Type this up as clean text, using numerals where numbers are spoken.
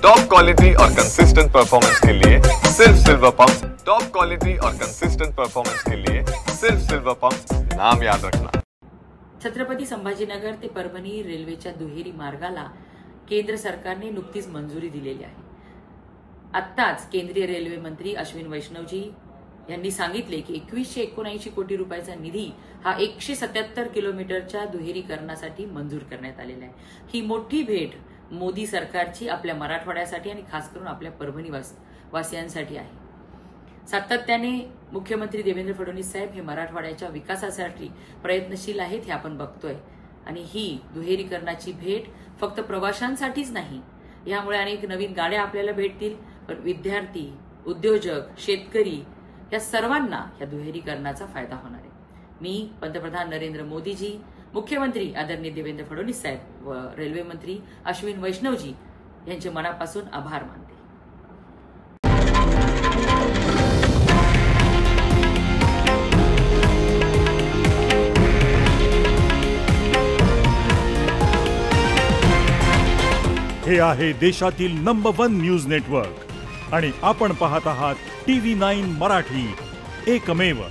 Top quality और consistent performance के लिए सिर्फ सिल्वर पंप। टॉप क्वालिटी और कंसिस्टेंट परफॉर्मेंस के लिए सिर्फ सिल्वर पंप, नाम याद रखना। छत्रपती संभाजीनगर ते परभणी रेल्वेच्या दुहेरी मार्गाला केंद्र सरकारने नुकतीच मंजुरी दिलेली आहे। आत्ताच केंद्रीय रेल्वे मंत्री अश्विन वैष्णवजी यांनी सांगितले की 2179 कोटी रुपयाचा निधी हा 177 किलोमीटरच्या दुहेरीकरणासाठी मंजूर करण्यात आलेला आहे। ही मोठी भेट मोदी सरकारची आपल्या मराठवाड्यासाठी आणि खास करून आपल्या परभणी वासियांसाठी आहे। सातत्याने मुख्यमंत्री देवेंद्र फडणवीस साहेब हे मराठवाड्याच्या विकासासाठी प्रयत्नशील आहेत हे आपण बघतोय आणि ही दुहेरीकरणाची भेट फक्त प्रवाशांसाठीच नाही, यामुळे अनेक नवीन गाड्या आपल्याला भेटतील, पण विद्यार्थी, उद्योजक, शेतकरी या सर्वांना या दुहेरीकरणाचा फायदा होणार आहे। मी पंतप्रधान नरेंद्र मोदीजी, मुख्यमंत्री आदरणीय देवेंद्र फडणवीस साहेब व रेल्वे मंत्री अश्विन वैष्णवजी यांचे मनापासून आभार मानते। हे आहे देशातील नंबर 1 न्यूज नेटवर्क आणि आपण पाहत आहात TV9 मराठी, एकमेव।